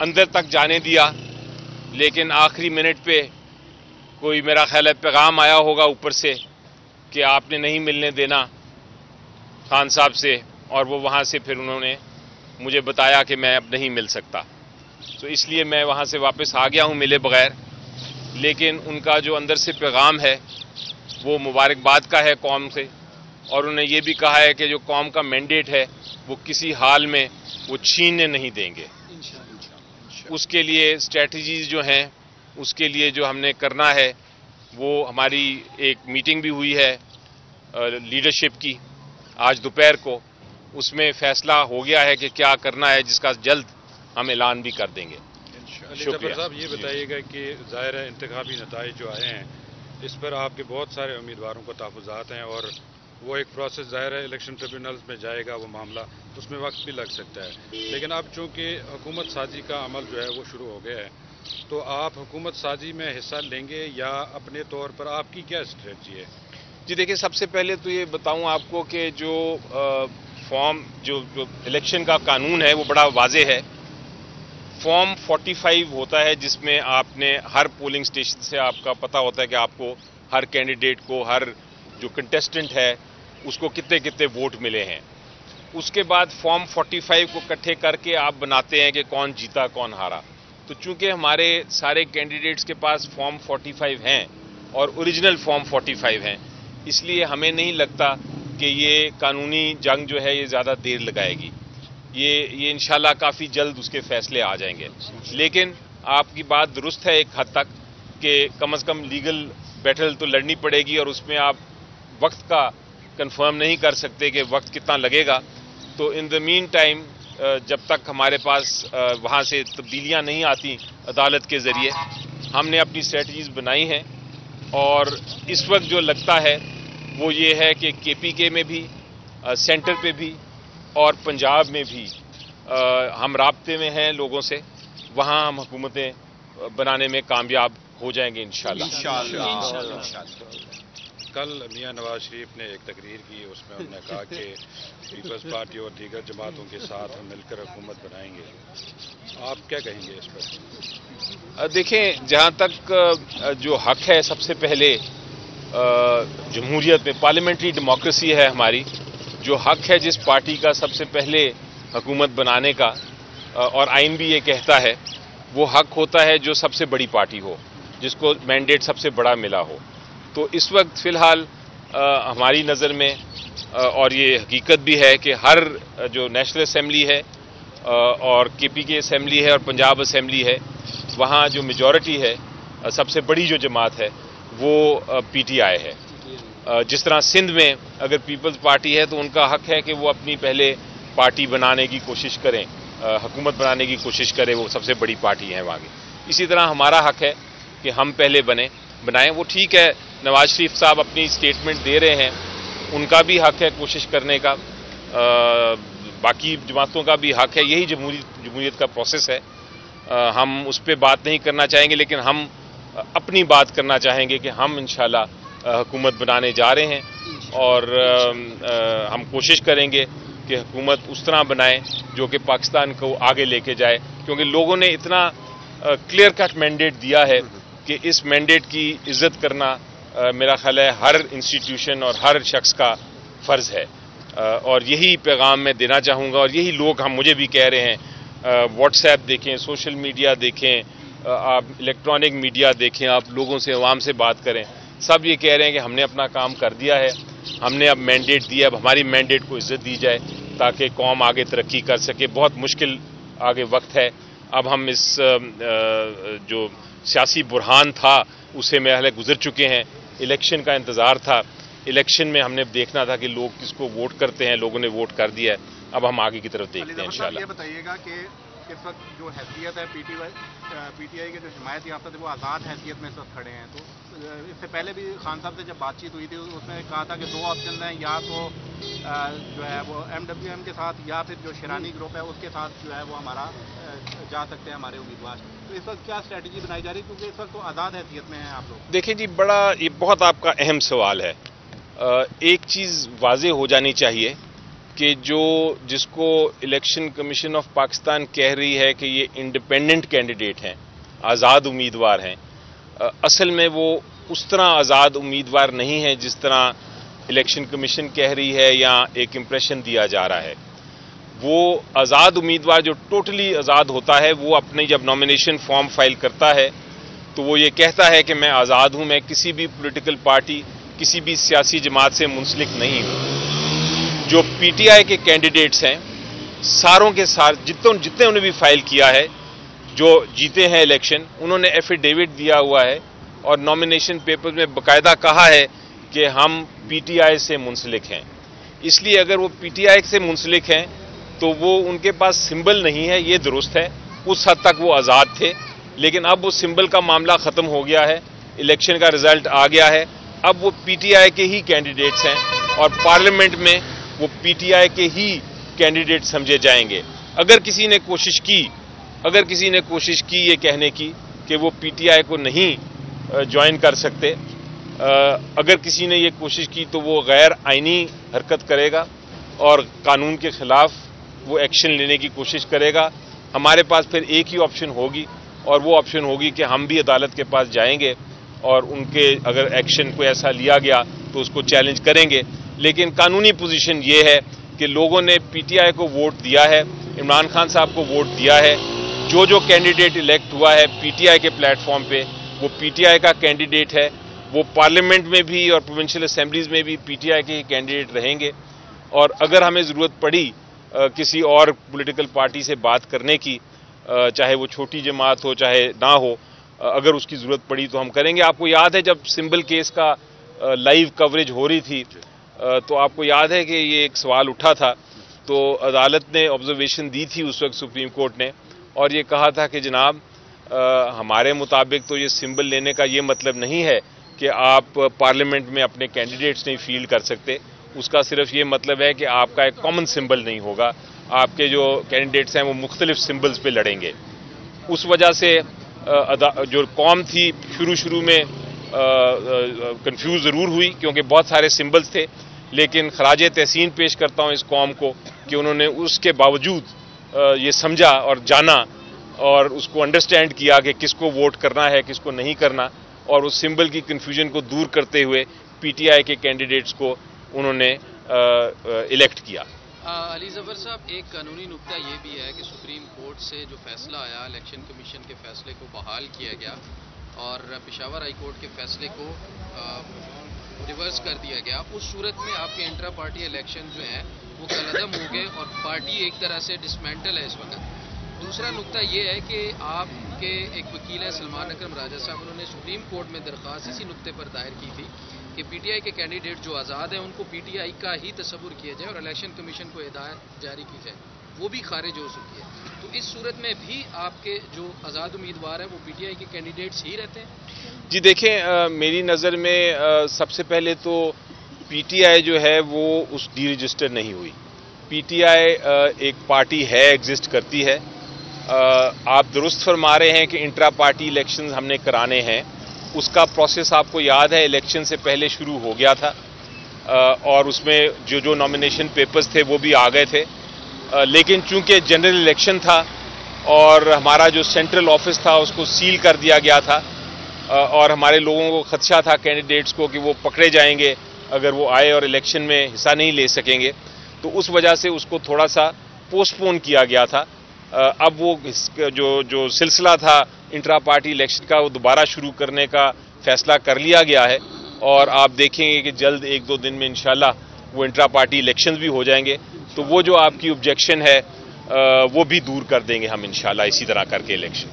اندر تک جانے دیا، لیکن آخری منٹ پہ کوئی میرا خیال ہے پیغام آیا ہوگا اوپر سے کہ آپ نے نہیں ملنے دینا خان صاحب سے، اور وہ وہاں سے پھر انہوں نے مجھے بتایا کہ میں اب نہیں مل سکتا، تو اس لیے میں وہاں سے واپس آ گیا ہوں ملے بغیر۔ لیکن ان کا جو اندر سے پیغام ہے وہ مبارکباد کا ہے قوم سے، اور انہوں نے یہ بھی کہا ہے کہ جو قوم کا مینڈیٹ ہے وہ کسی حال میں وہ چھیننے نہیں دیں گے۔ اس کے لیے اسٹریٹجیز جو ہیں، اس کے لیے جو ہم نے کرنا ہے، وہ ہماری ایک میٹنگ بھی ہوئی ہے لیڈرشپ کی آج دوپہر کو، اس میں فیصلہ ہو گیا ہے کہ کیا کرنا ہے، جس کا جلد ہم اعلان بھی کر دیں گے۔ شکریہ صاحب، یہ بتائیے گا کہ ظاہر ہے انتخابی نتائج جو آئے ہیں اس پر آپ کے بہت سارے امیدواروں کو تحفظات ہیں، اور وہ ایک پروسیس ظاہر ہے الیکشن ٹریبیونلز میں جائے گا وہ معاملہ، اس میں وقت بھی لگ سکتا ہے، لیکن اب چونکہ حکومت سازی کا عمل جو ہے وہ شروع ہو گیا ہے، تو آپ حکومت سازی میں حصہ لیں گے یا اپنے طور پر آپ کی کیا اسٹریٹجی ہے؟ جی دیکھیں، سب سے پہلے تو یہ بتاؤں آپ کو کہ جو فارم جو الیکشن کا قانون ہے وہ بڑا واضح ہے۔ فارم 45 ہوتا ہے جس میں آپ نے ہر پولنگ سٹیشن سے آپ کا پتہ ہوتا ہے کہ آپ کو ہر کینڈیڈیٹ کو، ہر جو کنٹیسٹنٹ ہے اس کو کتنے کتنے ووٹ ملے ہیں۔ اس کے بعد فارم 45 کو اکٹھے کر کے آپ بناتے ہیں کہ کون جیتا کون ہارا۔ تو چونکہ ہمارے سارے کینڈیڈیٹس کے پاس فارم 45 ہیں اور اوریجنل فارم 45 ہیں، اس لیے ہمیں نہیں لگتا کہ یہ قانونی جنگ جو ہے یہ زیادہ دیر لگائے گی۔ یہ انشاءاللہ کافی جلد اس کے فیصلے آ جائیں گے۔ لیکن آپ کی بات درست ہے ایک حد تک کہ کم از کم لیگل بیٹل تو لڑنی پڑے گی، اور اس میں آپ وقت کا کنفرم نہیں کر سکتے کہ وقت کتنا لگے گا۔ تو ان دا مین ٹائم جب تک ہمارے پاس وہاں سے تبدیلیاں نہیں آتی عدالت کے ذریعے، ہم نے اپنی اسٹریٹجیز بنائی ہیں، اور اس وقت جو لگتا ہے وہ یہ ہے کہ کے پی کے میں بھی، سینٹر پہ بھی اور پنجاب میں بھی ہم رابطے میں ہیں لوگوں سے، وہاں ہم حکومتیں بنانے میں کامیاب ہو جائیں گے انشاءاللہ۔ کل میاں نواز شریف نے ایک تقریر کی، اس میں انہوں نے کہا کہ پیپلز پارٹی اور دیگر جماعتوں کے ساتھ ہم مل کر حکومت بنائیں گے، آپ کیا کہیں گے اس پر؟ دیکھیں، جہاں تک جو حق ہے سب سے پہلے جمہوریت میں پارلیمنٹری ڈیموکریسی ہے ہماری، جو حق ہے جس پارٹی کا سب سے پہلے حکومت بنانے کا، اور آئین بھی یہ کہتا ہے، وہ حق ہوتا ہے جو سب سے بڑی پارٹی ہو، جس کو مینڈیٹ سب سے بڑا ملا ہو۔ تو اس وقت فی الحال ہماری نظر میں، اور یہ حقیقت بھی ہے کہ ہر جو نیشنل اسمبلی ہے اور کے پی کے اسمبلی ہے اور پنجاب اسمبلی ہے، وہاں جو میجورٹی ہے، سب سے بڑی جو جماعت ہے وہ پی ٹی آئی ہے۔ جس طرح سندھ میں اگر پیپلز پارٹی ہے تو ان کا حق ہے کہ وہ اپنی پہلے پارٹی بنانے کی کوشش کریں، حکومت بنانے کی کوشش کریں، وہ سب سے بڑی پارٹی ہے وہاں کی۔ اسی طرح ہمارا حق ہے کہ ہم پہلے بنائیں۔ وہ ٹھیک ہے، نواز شریف صاحب اپنی اسٹیٹمنٹ دے رہے ہیں، ان کا بھی حق ہے کوشش کرنے کا، باقی جماعتوں کا بھی حق ہے، یہی جمہوریت کا پروسیس ہے۔ ہم اس پہ بات نہیں کرنا چاہیں گے، لیکن ہم اپنی بات کرنا چاہیں گے کہ ہم انشاءاللہ حکومت بنانے جا رہے ہیں، اور ہم کوشش کریں گے کہ حکومت اس طرح بنائیں جو کہ پاکستان کو آگے لے کے جائے، کیونکہ لوگوں نے اتنا کلیئر کٹ مینڈیٹ دیا ہے کہ اس مینڈیٹ کی عزت کرنا میرا خیال ہے ہر انسٹیٹیوشن اور ہر شخص کا فرض ہے، اور یہی پیغام میں دینا چاہوں گا، اور یہی لوگ مجھے بھی کہہ رہے ہیں، واٹس ایپ دیکھیں، سوشل میڈیا دیکھیں، آپ الیکٹرانک میڈیا دیکھیں، آپ لوگوں سے، عوام سے بات کریں، سب یہ کہہ رہے ہیں کہ ہم نے اپنا کام کر دیا ہے، ہم نے اب مینڈیٹ دیا، اب ہماری مینڈیٹ کو عزت دی جائے تاکہ قوم آگے ترقی کر سکے۔ بہت مشکل آگے وقت ہے، اب ہم اس جو سیاسی بحران تھا اسے مرحلے گزر چکے ہیں، الیکشن کا انتظار تھا، الیکشن میں ہم نے دیکھنا تھا کہ لوگ کس کو ووٹ کرتے ہیں، لوگوں نے ووٹ کر دیا ہے، اب ہم آگے کی طرف دیکھتے ہیں انشاءاللہ۔ یہ بتائیے گا کہ اس وقت جو حیثیت ہے پی ٹی آئی کے جو حمایت یافتہ تھے وہ آزاد حیثیت میں اس وقت کھڑے ہیں، تو اس سے پہلے بھی خان صاحب سے جب بات چیت ہوئی تھی اس میں کہا تھا کہ دو آپشن ہیں، یا تو جو ہے وہ MWM کے ساتھ یا پھر جو شیرانی گروپ ہے اس کے ساتھ جو ہے وہ ہمارا جا سکتے ہیں ہمارے امیدوار۔ تو اس وقت کیا اسٹریٹجی بنائی جا رہی ہے، کیونکہ اس وقت تو آزاد حیثیت میں ہیں آپ لوگ؟ دیکھیں جی، یہ بہت آپ کا اہم سوال ہے۔ ایک چیز واضح ہو جانی چاہیے کہ جس کو الیکشن کمیشن آف پاکستان کہہ رہی ہے کہ یہ انڈیپینڈنٹ کینڈیڈیٹ ہیں، آزاد امیدوار ہیں، اصل میں وہ اس طرح آزاد امیدوار نہیں ہے جس طرح الیکشن کمیشن کہہ رہی ہے یا ایک امپریشن دیا جا رہا ہے۔ وہ آزاد امیدوار جو ٹوٹلی آزاد ہوتا ہے، وہ اپنی جب نامینیشن فارم فائل کرتا ہے تو وہ یہ کہتا ہے کہ میں آزاد ہوں، میں کسی بھی پولیٹیکل پارٹی، کسی بھی سیاسی جماعت سے منسلک نہیں ہوں۔ جو پی ٹی آئی کے کینڈیڈیٹس ہیں، ساروں کے ساتھ جتنے انہوں نے بھی فائل کیا ہے، جو جیتے ہیں الیکشن، انہوں نے ایفیڈیوٹ دیا ہوا ہے اور نامینیشن پیپر میں باقاعدہ کہا ہے کہ ہم پی ٹی آئی سے منسلک ہیں۔ اس لیے اگر وہ پی ٹی آئی سے منسلک ہیں تو وہ ان کے پاس سمبل نہیں ہے، یہ درست ہے، اس حد تک وہ آزاد تھے، لیکن اب وہ سمبل کا معاملہ ختم ہو گیا ہے، الیکشن کا رزلٹ آ گیا ہے، اب وہ پی ٹی آئی کے ہی کینڈیڈیٹس ہیں اور پارلیمنٹ میں وہ پی ٹی آئی کے ہی کینڈیڈیٹ سمجھے جائیں گے۔ اگر کسی نے کوشش کی یہ کہنے کی کہ وہ پی ٹی آئی کو نہیں جوائن کر سکتے، اگر کسی نے یہ کوشش کی تو وہ غیر آئینی حرکت کرے گا اور قانون کے خلاف وہ ایکشن لینے کی کوشش کرے گا۔ ہمارے پاس پھر ایک ہی آپشن ہوگی اور وہ آپشن ہوگی کہ ہم بھی عدالت کے پاس جائیں گے اور ان کے اگر ایکشن کوئی ایسا لیا گیا تو اس کو چیلنج کریں گے۔ لیکن قانونی پوزیشن یہ ہے کہ لوگوں نے پی ٹی آئی کو ووٹ دیا ہے، عمران خان صاحب کو ووٹ دیا ہے، جو کینڈیڈیٹ الیکٹ ہوا ہے پی ٹی آئی کے پلیٹ فارم پہ وہ پی ٹی آئی کا کینڈیڈیٹ ہے، وہ پارلیمنٹ میں بھی اور پروونشل اسمبلیز میں بھی پی ٹی آئی کے کینڈیڈیٹ رہیں گے۔ اور اگر ہمیں ضرورت پڑی کسی اور پولیٹیکل پارٹی سے بات کرنے کی، چاہے وہ چھوٹی جماعت ہو چاہے نہ ہو، اگر اس کی ضرورت پڑی تو ہم کریں گے۔ آپ کو یاد ہے جب سمبل کیس کا لائیو کوریج ہو رہی تھی تو آپ کو یاد ہے کہ یہ ایک سوال اٹھا تھا، تو عدالت نے آبزرویشن دی تھی اس وقت سپریم کورٹ نے، اور یہ کہا تھا کہ جناب ہمارے مطابق تو یہ سمبل لینے کا یہ مطلب نہیں ہے کہ آپ پارلیمنٹ میں اپنے کینڈیڈیٹس نہیں فیلڈ کر سکتے، اس کا صرف یہ مطلب ہے کہ آپ کا ایک کامن سمبل نہیں ہوگا، آپ کے جو کینڈیڈیٹس ہیں وہ مختلف سمبلز پہ لڑیں گے۔ اس وجہ سے جو قوم تھی شروع میں کنفیوز ضرور ہوئی کیونکہ بہت سارے سمبلز تھے، لیکن خراج تحسین پیش کرتا ہوں اس قوم کو کہ انہوں نے اس کے باوجود یہ سمجھا اور جانا اور اس کو انڈرسٹینڈ کیا کہ کس کو ووٹ کرنا ہے کس کو نہیں کرنا، اور اس سمبل کی کنفیوژن کو دور کرتے ہوئے پی ٹی آئی کے کینڈیڈیٹس کو انہوں نے الیکٹ کیا۔ علی ظفر صاحب، ایک قانونی نکتہ یہ بھی ہے کہ سپریم کورٹ سے جو فیصلہ آیا الیکشن کمیشن کے فیصلے کو بحال کیا گیا اور پشاور ہائی کورٹ کے فیصلے کو ریورس کر دیا گیا، اس صورت میں آپ کے انٹرا پارٹی الیکشن جو ہیں وہ کالعدم ہو گئے اور پارٹی ایک طرح سے ڈسمینٹل ہے اس وقت۔ دوسرا نکتہ یہ ہے کہ آپ کے ایک وکیل ہے سلمان اکرم راجہ صاحب، انہوں نے سپریم کورٹ میں درخواست اسی نکتے پر دائر کی تھی کہ پی ٹی آئی کے کینڈیڈیٹ جو آزاد ہیں ان کو پی ٹی آئی کا ہی تصور کیا جائے اور الیکشن کمیشن کو ہدایت جاری کی جائے، وہ بھی خارج ہو چکی ہے۔ تو اس صورت میں بھی آپ کے جو آزاد امیدوار ہیں وہ پی ٹی آئی کے کینڈیڈیٹس ہی رہتے ہیں؟ جی دیکھیں، میری نظر میں سب سے پہلے تو پی ٹی آئی جو ہے وہ اس ڈی رجسٹر نہیں ہوئی۔ پی ٹی آئی ایک پارٹی ہے، ایگزسٹ کرتی ہے۔ آپ درست فرما رہے ہیں کہ انٹرا پارٹی الیکشنز ہم نے کرانے ہیں، اس کا پروسیس آپ کو یاد ہے الیکشن سے پہلے شروع ہو گیا تھا، اور اس میں جو نامینیشن پیپرز تھے وہ بھی آ گئے تھے، لیکن چونکہ جنرل الیکشن تھا اور ہمارا جو سینٹرل آفس تھا اس کو سیل کر دیا گیا تھا، اور ہمارے لوگوں کو خدشہ تھا کینڈیڈیٹس کو کہ وہ پکڑے جائیں گے اگر وہ آئے اور الیکشن میں حصہ نہیں لے سکیں گے، تو اس وجہ سے اس کو تھوڑا سا پوسٹ پون کیا گیا تھا۔ اب وہ جو سلسلہ تھا انٹرا پارٹی الیکشن کا وہ دوبارہ شروع کرنے کا فیصلہ کر لیا گیا ہے، اور آپ دیکھیں گے کہ جلد ایک دو دن میں انشاءاللہ وہ انٹرا پارٹی الیکشنز بھی ہو جائیں گے، تو وہ جو آپ کی آبجیکشن ہے وہ بھی دور کر دیں گے ہم انشاءاللہ اسی طرح کر کے الیکشن۔